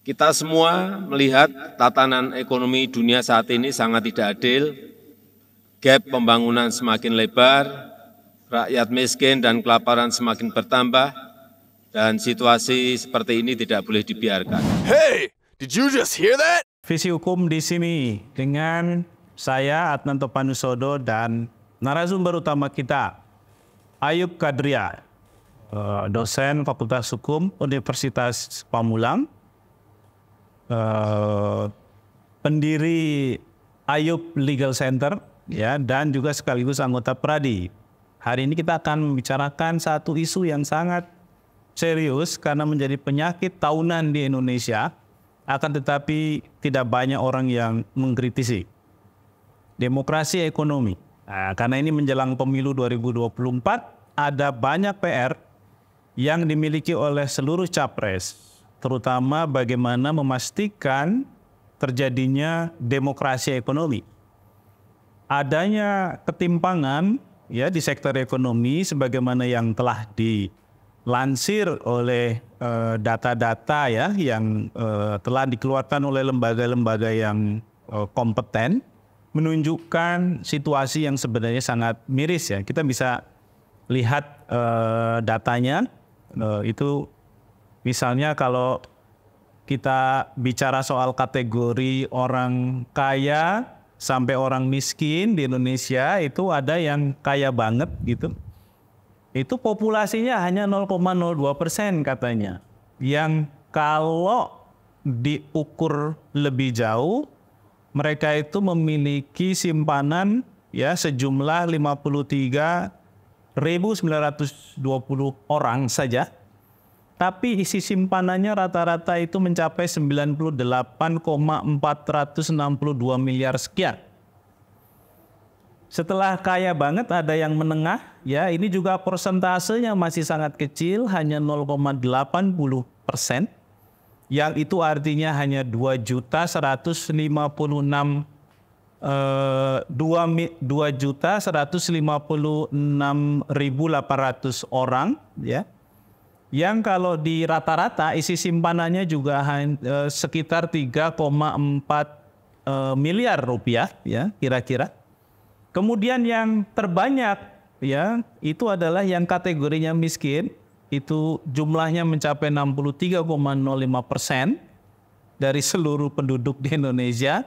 Kita semua melihat tatanan ekonomi dunia saat ini sangat tidak adil, gap pembangunan semakin lebar, rakyat miskin dan kelaparan semakin bertambah, dan situasi seperti ini tidak boleh dibiarkan. Hey, did you just hear that? Visi Hukum di sini dengan saya Adnan Topanusodo dan narasumber utama kita Ayub Kadria, dosen Fakultas Hukum Universitas Pamulang, pendiri Ayub Legal Center, ya, dan juga sekaligus anggota Pradi. Hari ini kita akan membicarakan satu isu yang sangat serius karena menjadi penyakit tahunan di Indonesia, akan tetapi tidak banyak orang yang mengkritisi. Demokrasi ekonomi. Nah, karena ini menjelang pemilu 2024, ada banyak PR yang dimiliki oleh seluruh capres, terutama bagaimana memastikan terjadinya demokrasi ekonomi. Adanya ketimpangan ya di sektor ekonomi sebagaimana yang telah dilansir oleh data-data ya yang telah dikeluarkan oleh lembaga-lembaga yang kompeten, menunjukkan situasi yang sebenarnya sangat miris ya. Kita bisa lihat datanya, itu misalnya kalau kita bicara soal kategori orang kaya sampai orang miskin di Indonesia, itu ada yang kaya banget gitu. Itu populasinya hanya 0,02% katanya. Yang kalau diukur lebih jauh, mereka itu memiliki simpanan ya sejumlah 53.920 orang saja. Tapi isi simpanannya rata-rata itu mencapai 98,462 miliar sekian. Setelah kaya banget ada yang menengah, ya ini juga persentasenya masih sangat kecil, hanya 0,80%, yang itu artinya hanya 2.156.800 orang, ya. Yang kalau di rata-rata isi simpanannya juga sekitar 3,4 miliar rupiah, ya kira-kira. Kemudian yang terbanyak ya itu adalah yang kategorinya miskin, itu jumlahnya mencapai 63,05% dari seluruh penduduk di Indonesia.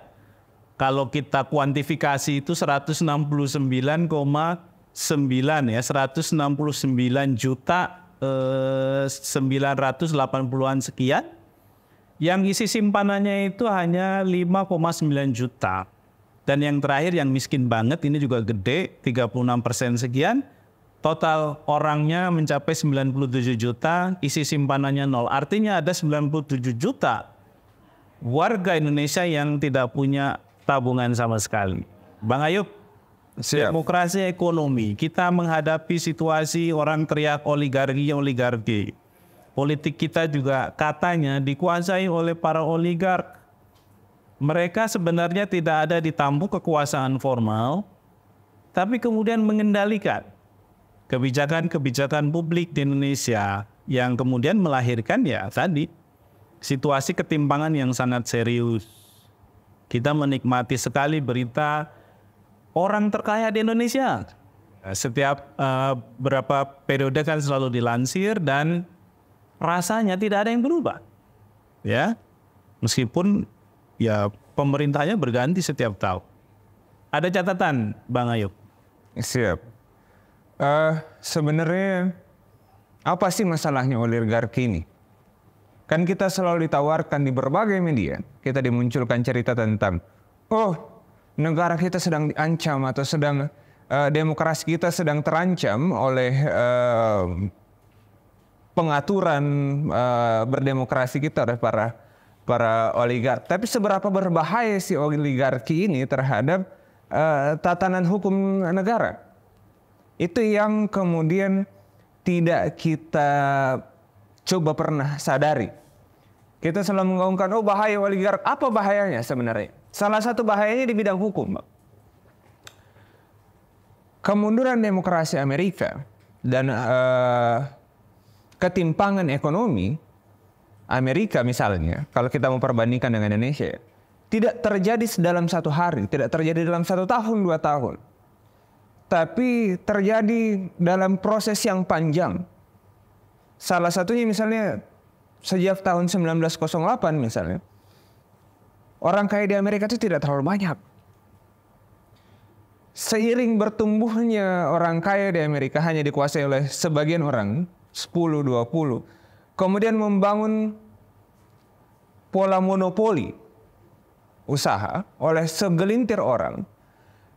Kalau kita kuantifikasi itu 169,9 ya, 169 juta 980-an sekian. Yang isi simpanannya itu hanya 5,9 juta. Dan yang terakhir yang miskin banget ini juga gede, 36% sekian. Total orangnya mencapai 97 juta, isi simpanannya 0. Artinya ada 97 juta warga Indonesia yang tidak punya tabungan sama sekali. Bang Ayub, siap. Demokrasi ekonomi, kita menghadapi situasi orang teriak oligarki. Politik kita juga katanya dikuasai oleh para oligark. Mereka sebenarnya tidak ada di tampuk kekuasaan formal, tapi kemudian mengendalikan kebijakan-kebijakan publik di Indonesia yang kemudian melahirkan ya tadi situasi ketimpangan yang sangat serius. Kita menikmati sekali berita orang terkaya di Indonesia. Setiap berapa periode kan selalu dilansir dan rasanya tidak ada yang berubah. Ya, meskipun ya pemerintahnya berganti setiap tahun. Ada catatan, Bang Ayub? Siap. Sebenarnya apa sih masalahnya oligarki ini? Kan kita selalu ditawarkan di berbagai media, kita dimunculkan cerita tentang, negara kita sedang diancam atau sedang demokrasi kita sedang terancam oleh pengaturan berdemokrasi kita oleh para oligark. Tapi seberapa berbahaya si oligarki ini terhadap tatanan hukum negara? Itu yang kemudian tidak kita coba pernah sadari. Kita selalu menggaungkan, bahaya oligark. Apa bahayanya sebenarnya? Salah satu bahayanya di bidang hukum. Kemunduran demokrasi Amerika dan ketimpangan ekonomi Amerika misalnya, kalau kita mau perbandingkan dengan Indonesia, tidak terjadi dalam 1 hari, tidak terjadi dalam 1 tahun, 2 tahun. Tapi terjadi dalam proses yang panjang. Salah satunya misalnya sejak tahun 1908 misalnya, orang kaya di Amerika itu tidak terlalu banyak. Seiring bertumbuhnya orang kaya di Amerika hanya dikuasai oleh sebagian orang, 10, 20. Kemudian membangun pola monopoli usaha oleh segelintir orang,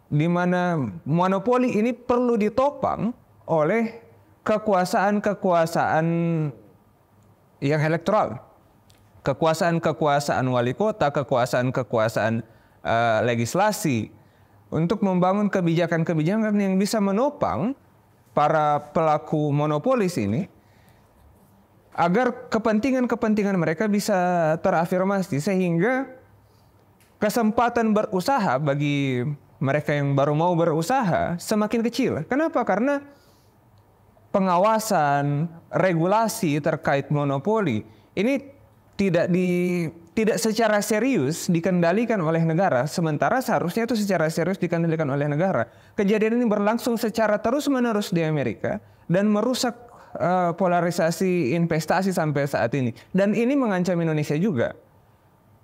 di mana monopoli ini perlu ditopang oleh kekuasaan-kekuasaan yang elektoral. Kekuasaan-kekuasaan wali kota, kekuasaan-kekuasaan legislasi, untuk membangun kebijakan-kebijakan yang bisa menopang para pelaku monopolis ini, agar kepentingan-kepentingan mereka bisa terafirmasi, sehingga kesempatan berusaha bagi mereka yang baru mau berusaha semakin kecil. Kenapa? Karena pengawasan, regulasi terkait monopoli ini tidak secara serius dikendalikan oleh negara, sementara seharusnya itu secara serius dikendalikan oleh negara. Kejadian ini berlangsung secara terus-menerus di Amerika dan merusak polarisasi investasi sampai saat ini. Dan ini mengancam Indonesia juga.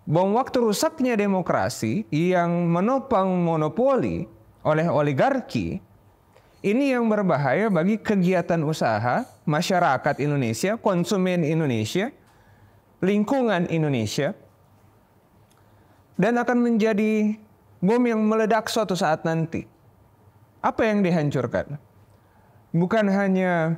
Bom waktu rusaknya demokrasi yang menopang monopoli oleh oligarki, ini yang berbahaya bagi kegiatan usaha masyarakat Indonesia, konsumen Indonesia, lingkungan Indonesia, dan akan menjadi bom yang meledak suatu saat nanti. Apa yang dihancurkan? Bukan hanya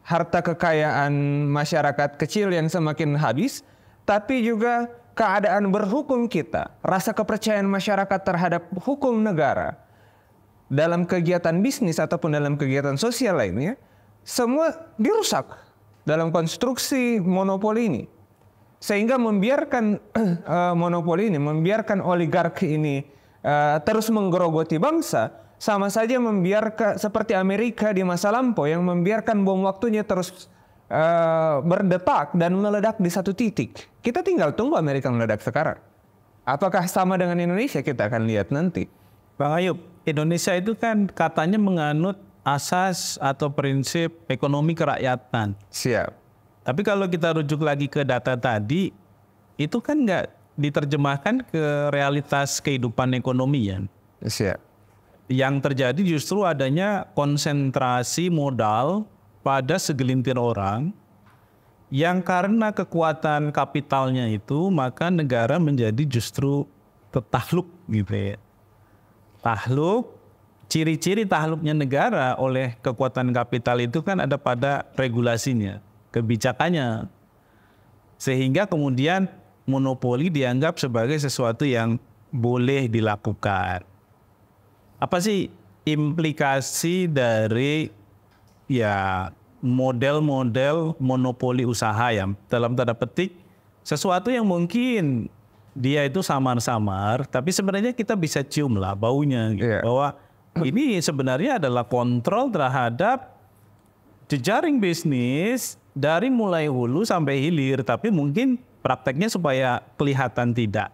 harta kekayaan masyarakat kecil yang semakin habis, tapi juga keadaan berhukum kita, rasa kepercayaan masyarakat terhadap hukum negara dalam kegiatan bisnis ataupun dalam kegiatan sosial lainnya, semua dirusak dalam konstruksi monopoli ini. Sehingga membiarkan monopoli ini, membiarkan oligarki ini terus menggerogoti bangsa, sama saja membiarkan seperti Amerika di masa lampau yang membiarkan bom waktunya terus berdetak dan meledak di satu titik. Kita tinggal tunggu Amerika meledak sekarang. Apakah sama dengan Indonesia? Kita akan lihat nanti. Bang Ayub, Indonesia itu kan katanya menganut asas atau prinsip ekonomi kerakyatan. Siap. Tapi kalau kita rujuk lagi ke data tadi, itu kan nggak diterjemahkan ke realitas kehidupan ekonomi ya. Siap. Yang terjadi justru adanya konsentrasi modal pada segelintir orang yang karena kekuatan kapitalnya itu, maka negara menjadi justru takluk gitu ya. Takluk, ciri-ciri takluknya negara oleh kekuatan kapital itu kan ada pada regulasinya, kebijakannya. Sehingga kemudian monopoli dianggap sebagai sesuatu yang boleh dilakukan. Apa sih implikasi dari ya model-model monopoli usaha ya, dalam tanda petik sesuatu yang mungkin dia itu samar-samar, tapi sebenarnya kita bisa cium lah baunya gitu, bahwa ini sebenarnya adalah kontrol terhadap jejaring bisnis dari mulai hulu sampai hilir, tapi mungkin prakteknya supaya kelihatan tidak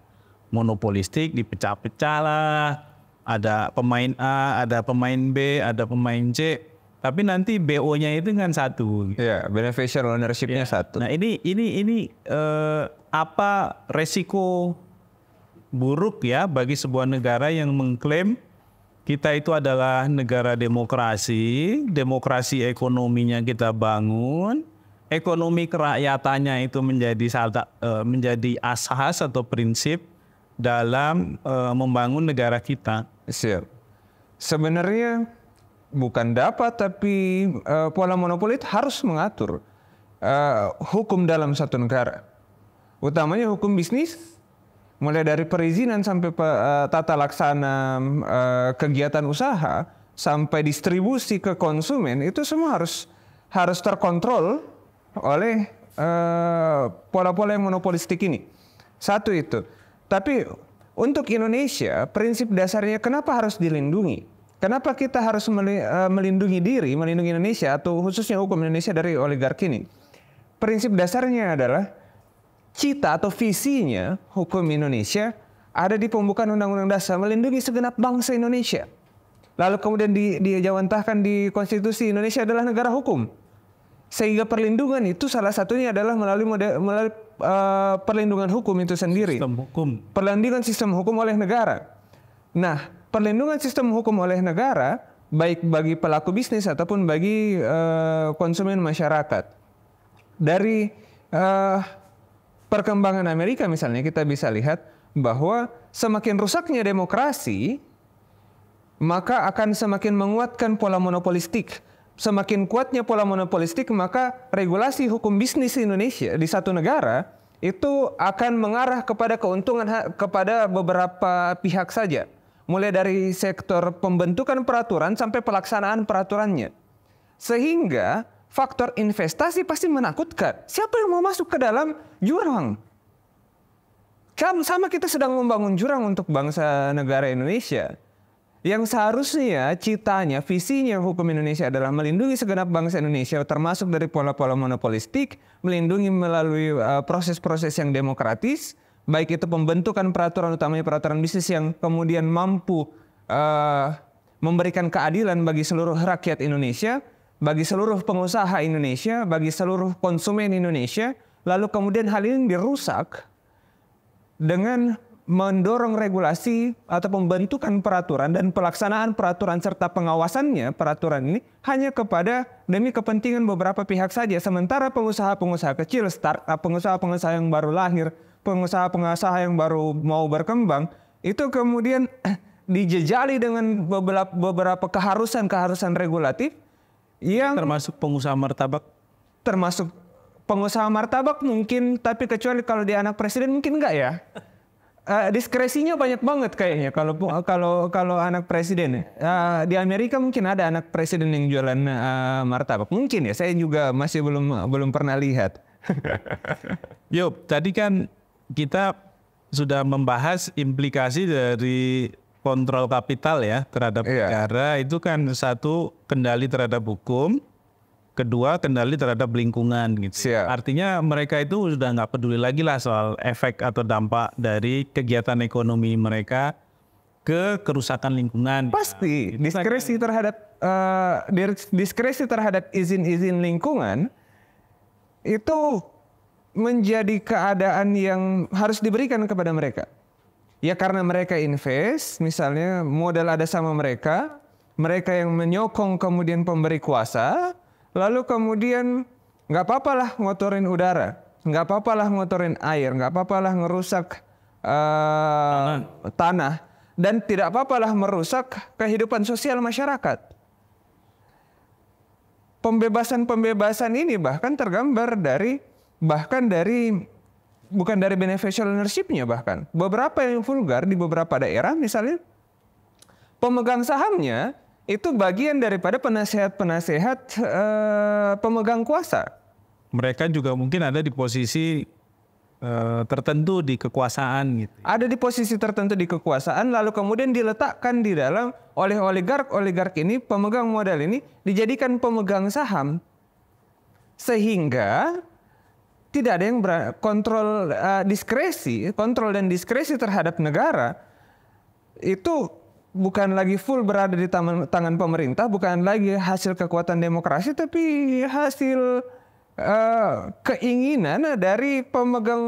monopolistik, dipecah-pecah lah. Ada pemain A, ada pemain B, ada pemain C, tapi nanti BO-nya itu kan satu. Ya, beneficial ownership-nya satu. Nah ini apa resiko buruk ya bagi sebuah negara yang mengklaim kita itu adalah negara demokrasi, demokrasi ekonominya kita bangun, ekonomi kerakyatannya itu menjadi asas atau prinsip dalam membangun negara kita. Siap. Sebenarnya bukan dapat, tapi pola monopoli harus mengatur hukum dalam satu negara. Utamanya hukum bisnis, mulai dari perizinan sampai tata laksana kegiatan usaha sampai distribusi ke konsumen, itu semua harus terkontrol oleh pola-pola yang monopolistik ini. Satu itu. Tapi untuk Indonesia, prinsip dasarnya kenapa harus dilindungi? Kenapa kita harus melindungi diri, melindungi Indonesia atau khususnya hukum Indonesia dari oligarki ini? Prinsip dasarnya adalah cita atau visinya hukum Indonesia ada di pembukaan Undang-Undang Dasar melindungi segenap bangsa Indonesia. Lalu kemudian dijawantahkan di Konstitusi Indonesia adalah negara hukum. Sehingga perlindungan itu salah satunya adalah melalui perlindungan hukum itu sendiri. Sistem hukum. Perlindungan sistem hukum oleh negara. Nah, perlindungan sistem hukum oleh negara baik bagi pelaku bisnis ataupun bagi konsumen masyarakat. Dari perkembangan Amerika misalnya kita bisa lihat bahwa semakin rusaknya demokrasi, maka akan semakin menguatkan pola monopolistik. Semakin kuatnya pola monopolistik, maka regulasi hukum bisnis Indonesia di satu negara itu akan mengarah kepada keuntungan kepada beberapa pihak saja. Mulai dari sektor pembentukan peraturan sampai pelaksanaan peraturannya. Sehingga faktor investasi pasti menakutkan. Siapa yang mau masuk ke dalam jurang? Sama kita sedang membangun jurang untuk bangsa negara Indonesia. Yang seharusnya citanya, visinya hukum Indonesia adalah melindungi segenap bangsa Indonesia termasuk dari pola-pola monopolistik, melindungi melalui proses-proses yang demokratis, baik itu pembentukan peraturan utamanya peraturan bisnis yang kemudian mampu memberikan keadilan bagi seluruh rakyat Indonesia, bagi seluruh pengusaha Indonesia, bagi seluruh konsumen Indonesia, lalu kemudian hal ini dirusak dengan mendorong regulasi atau pembentukan peraturan dan pelaksanaan peraturan serta pengawasannya peraturan ini hanya kepada demi kepentingan beberapa pihak saja. Sementara pengusaha-pengusaha kecil, startup, pengusaha-pengusaha yang baru lahir, pengusaha-pengusaha yang baru mau berkembang, itu kemudian dijejali dengan beberapa keharusan regulatif yang Termasuk pengusaha martabak. termasuk pengusaha martabak mungkin, tapi kecuali kalau dia anak presiden mungkin enggak ya. Diskresinya banyak banget kayaknya kalau anak presiden. Di Amerika mungkin ada anak presiden yang jualan martabak. Mungkin ya, saya juga masih belum pernah lihat. Yop, tadi kan kita sudah membahas implikasi dari kontrol kapital ya terhadap negara. Itu kan satu, kendali terhadap hukum. Kedua, kendali terhadap lingkungan gitu. Siap. Artinya mereka itu sudah nggak peduli lagi lah soal efek atau dampak dari kegiatan ekonomi mereka ke kerusakan lingkungan. Pasti diskresi terhadap izin-izin lingkungan itu menjadi keadaan yang harus diberikan kepada mereka. Ya karena mereka invest, misalnya modal ada sama mereka, mereka yang menyokong kemudian pemberi kuasa. Lalu kemudian nggak apa-apa lah ngotorin udara, nggak apa-apa lah ngotorin air, nggak apa-apa lah ngerusak tanah, dan tidak apa-apa lah merusak kehidupan sosial masyarakat. Pembebasan ini bahkan tergambar bukan dari beneficial ownership-nya bahkan. Beberapa yang vulgar di beberapa daerah misalnya pemegang sahamnya itu bagian daripada penasehat-penasehat pemegang kuasa. Mereka juga mungkin ada di posisi tertentu di kekuasaan gitu. Ada di posisi tertentu di kekuasaan, lalu kemudian diletakkan di dalam oleh oligark ini, pemegang modal ini dijadikan pemegang saham. Sehingga tidak ada yang kontrol dan diskresi terhadap negara itu bukan lagi full berada di tangan pemerintah, bukan lagi hasil kekuatan demokrasi, tapi hasil keinginan dari pemegang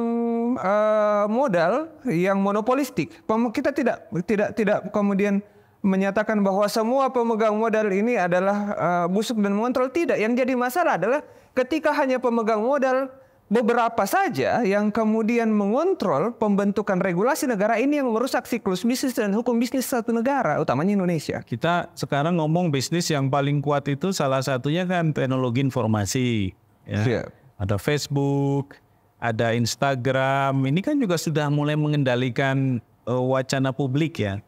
modal yang monopolistik. Kita tidak kemudian menyatakan bahwa semua pemegang modal ini adalah busuk dan mengontrol. Tidak. Yang jadi masalah adalah ketika hanya pemegang modal beberapa saja yang kemudian mengontrol pembentukan regulasi negara, ini yang merusak siklus bisnis dan hukum bisnis satu negara, utamanya Indonesia. Kita sekarang ngomong bisnis yang paling kuat itu salah satunya kan teknologi informasi. Ya. Siap. Ada Facebook, ada Instagram. Ini kan juga sudah mulai mengendalikan wacana publik ya.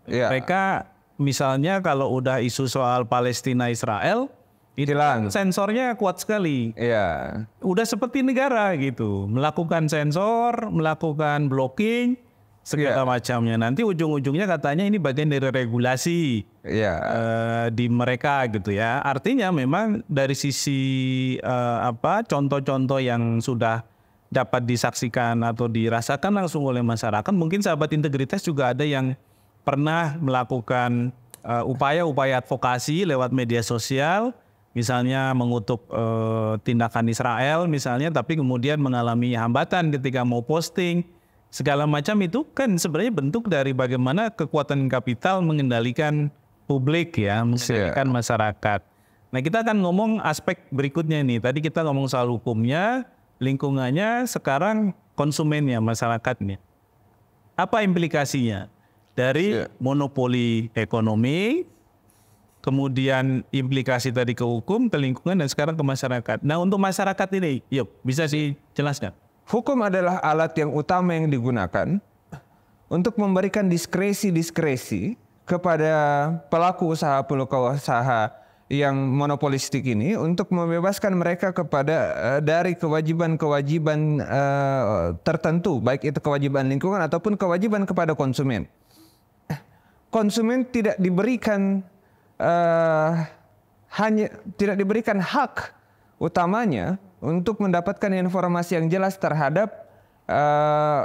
Ya. Mereka misalnya kalau udah isu soal Palestina Israel, itu sensornya kuat sekali. Iya. Udah seperti negara gitu, melakukan sensor, melakukan blocking, segala macamnya. Nanti ujung-ujungnya katanya ini bagian dari regulasi di mereka gitu ya. Artinya memang dari sisi contoh-contoh yang sudah dapat disaksikan atau dirasakan langsung oleh masyarakat, mungkin sahabat integritas juga ada yang pernah melakukan upaya-upaya advokasi lewat media sosial, misalnya mengutuk tindakan Israel misalnya, tapi kemudian mengalami hambatan ketika mau posting. Segala macam itu kan sebenarnya bentuk dari bagaimana kekuatan kapital mengendalikan publik ya, mengendalikan masyarakat. Nah, kita akan ngomong aspek berikutnya nih. Tadi kita ngomong soal hukumnya, lingkungannya, sekarang konsumennya, masyarakatnya. Apa implikasinya dari monopoli ekonomi, kemudian implikasi tadi ke hukum, ke lingkungan, dan sekarang ke masyarakat. Nah, untuk masyarakat ini, yuk bisa dijelaskan. Hukum adalah alat yang utama yang digunakan untuk memberikan diskresi-diskresi kepada pelaku usaha yang monopolistik ini untuk membebaskan mereka dari kewajiban-kewajiban tertentu, baik itu kewajiban lingkungan ataupun kewajiban kepada konsumen. Konsumen tidak diberikan tidak diberikan hak utamanya untuk mendapatkan informasi yang jelas terhadap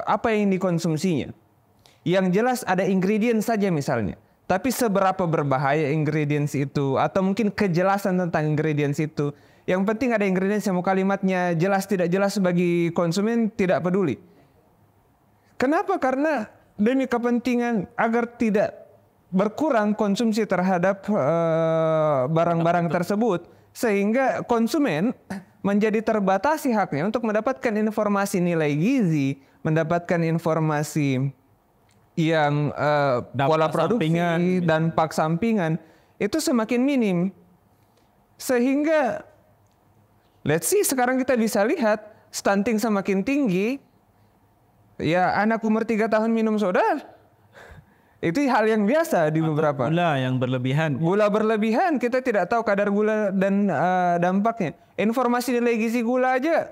apa yang dikonsumsinya. Yang jelas ada ingredient saja misalnya. Tapi seberapa berbahaya ingredients itu, atau mungkin kejelasan tentang ingredients itu. Yang penting ada ingredients yang mau kalimatnya jelas tidak jelas bagi konsumen tidak peduli. Kenapa? Karena demi kepentingan agar tidak berkurang konsumsi terhadap barang-barang tersebut. Sehingga konsumen menjadi terbatasi haknya untuk mendapatkan informasi nilai gizi, mendapatkan informasi yang pola produksi, dampak sampingan itu semakin minim. Sehingga let's see, sekarang kita bisa lihat stunting semakin tinggi. Ya, anak umur 3 tahun minum soda, itu hal yang biasa di beberapa. Gula yang berlebihan. Gula berlebihan, kita tidak tahu kadar gula dan dampaknya. Informasi nilai gizi gula aja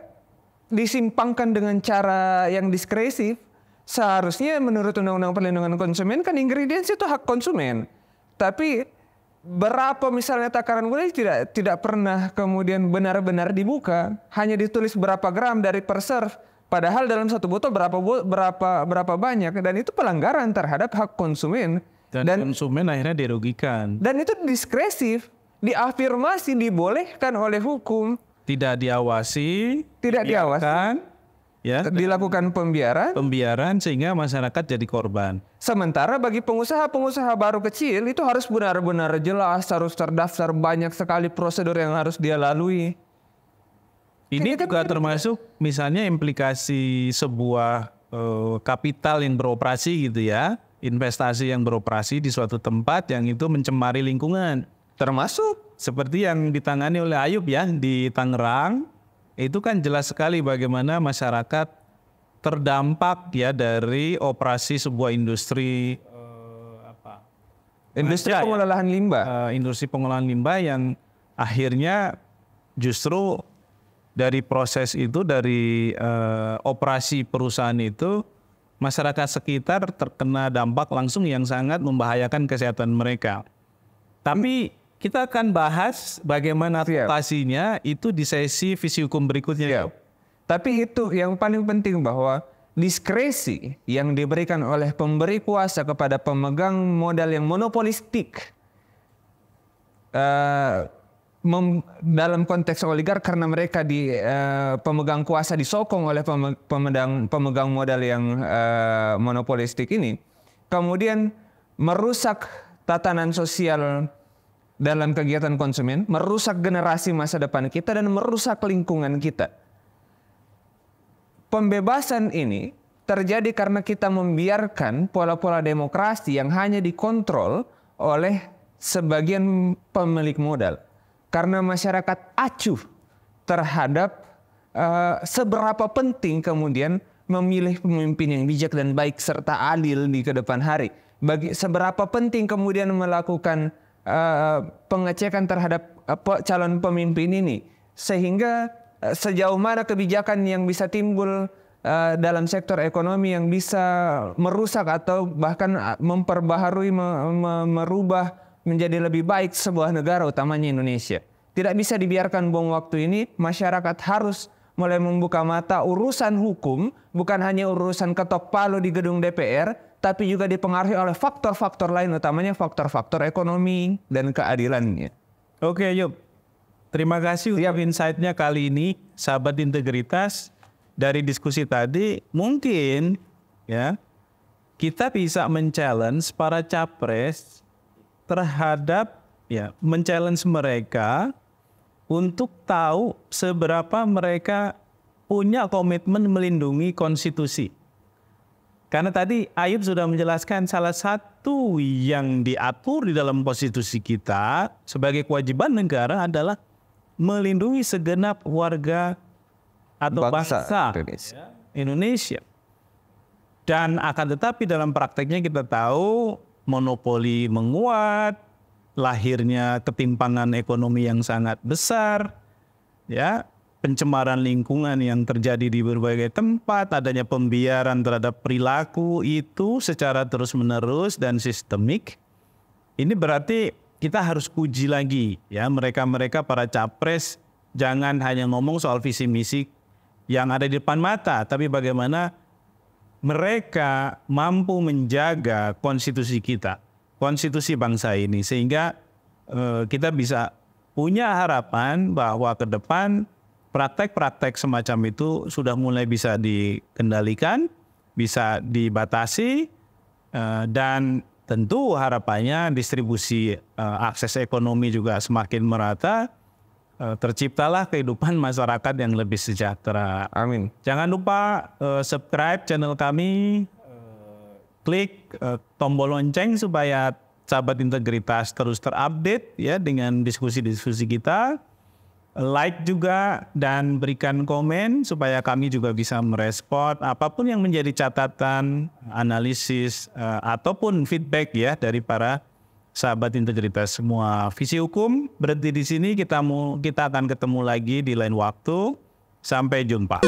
disimpangkan dengan cara yang diskresif. Seharusnya menurut Undang-Undang Perlindungan Konsumen kan ingredients itu hak konsumen. Tapi berapa misalnya takaran gula tidak pernah kemudian benar-benar dibuka. Hanya ditulis berapa gram dari per serve. Padahal dalam satu botol berapa banyak, dan itu pelanggaran terhadap hak konsumen. Dan konsumen akhirnya dirugikan. Dan itu diskresif, diafirmasi, dibolehkan oleh hukum. Tidak diawasi, dilakukan pembiaran sehingga masyarakat jadi korban. Sementara bagi pengusaha-pengusaha baru kecil itu harus benar-benar jelas, harus terdaftar, banyak sekali prosedur yang harus dia lalui. Ini juga termasuk misalnya implikasi sebuah kapital yang beroperasi gitu ya, investasi yang beroperasi di suatu tempat yang itu mencemari lingkungan. Termasuk seperti yang ditangani oleh Ayub ya di Tangerang, itu kan jelas sekali bagaimana masyarakat terdampak ya dari operasi sebuah industri pengolahan limbah. Industri pengolahan limbah yang akhirnya justru dari proses itu, dari operasi perusahaan itu, masyarakat sekitar terkena dampak langsung yang sangat membahayakan kesehatan mereka. Tapi kita akan bahas bagaimana advokasinya itu di sesi visi hukum berikutnya. Tapi itu yang paling penting, bahwa diskresi yang diberikan oleh pemberi kuasa kepada pemegang modal yang monopolistik dalam konteks oligark, karena mereka pemegang kuasa disokong oleh pemegang modal yang monopolistik ini, kemudian merusak tatanan sosial dalam kegiatan konsumen, merusak generasi masa depan kita, dan merusak lingkungan kita. Pembebasan ini terjadi karena kita membiarkan pola-pola demokrasi yang hanya dikontrol oleh sebagian pemilik modal. Karena masyarakat acuh terhadap seberapa penting kemudian memilih pemimpin yang bijak dan baik serta adil di kedepan hari. Seberapa penting kemudian melakukan pengecekan terhadap calon pemimpin ini. Sehingga sejauh mana kebijakan yang bisa timbul dalam sektor ekonomi yang bisa merusak atau bahkan memperbaharui, merubah menjadi lebih baik sebuah negara, utamanya Indonesia. Tidak bisa dibiarkan bom waktu ini. Masyarakat harus mulai membuka mata. Urusan hukum bukan hanya urusan ketok palu di gedung DPR, tapi juga dipengaruhi oleh faktor-faktor lain, utamanya faktor-faktor ekonomi dan keadilannya. Oke, Yub. Terima kasih untuk insight-nya kali ini, sahabat integritas. Dari diskusi tadi, mungkin ya kita bisa men-challenge para capres terhadap men-challenge mereka untuk tahu seberapa mereka punya komitmen melindungi konstitusi. Karena tadi Ayub sudah menjelaskan salah satu yang diatur di dalam konstitusi kita sebagai kewajiban negara adalah melindungi segenap warga atau bangsa Indonesia. Dan akan tetapi dalam prakteknya kita tahu monopoli menguat, lahirnya ketimpangan ekonomi yang sangat besar, ya, pencemaran lingkungan yang terjadi di berbagai tempat, adanya pembiaran terhadap perilaku itu secara terus-menerus dan sistemik. Ini berarti kita harus uji lagi ya mereka-mereka para capres, jangan hanya ngomong soal visi misi yang ada di depan mata, tapi bagaimana mereka mampu menjaga konstitusi kita, konstitusi bangsa ini, sehingga kita bisa punya harapan bahwa ke depan praktek-praktek semacam itu sudah mulai bisa dikendalikan, bisa dibatasi, dan tentu harapannya distribusi akses ekonomi juga semakin merata, terciptalah kehidupan masyarakat yang lebih sejahtera. Amin. Jangan lupa subscribe channel kami, klik tombol lonceng supaya sahabat integritas terus terupdate ya dengan diskusi-diskusi kita. Like juga dan berikan komen supaya kami juga bisa merespon apapun yang menjadi catatan, analisis ataupun feedback ya dari para sahabat integritas semua. Visi hukum berhenti di sini, kita akan ketemu lagi di lain waktu. Sampai jumpa.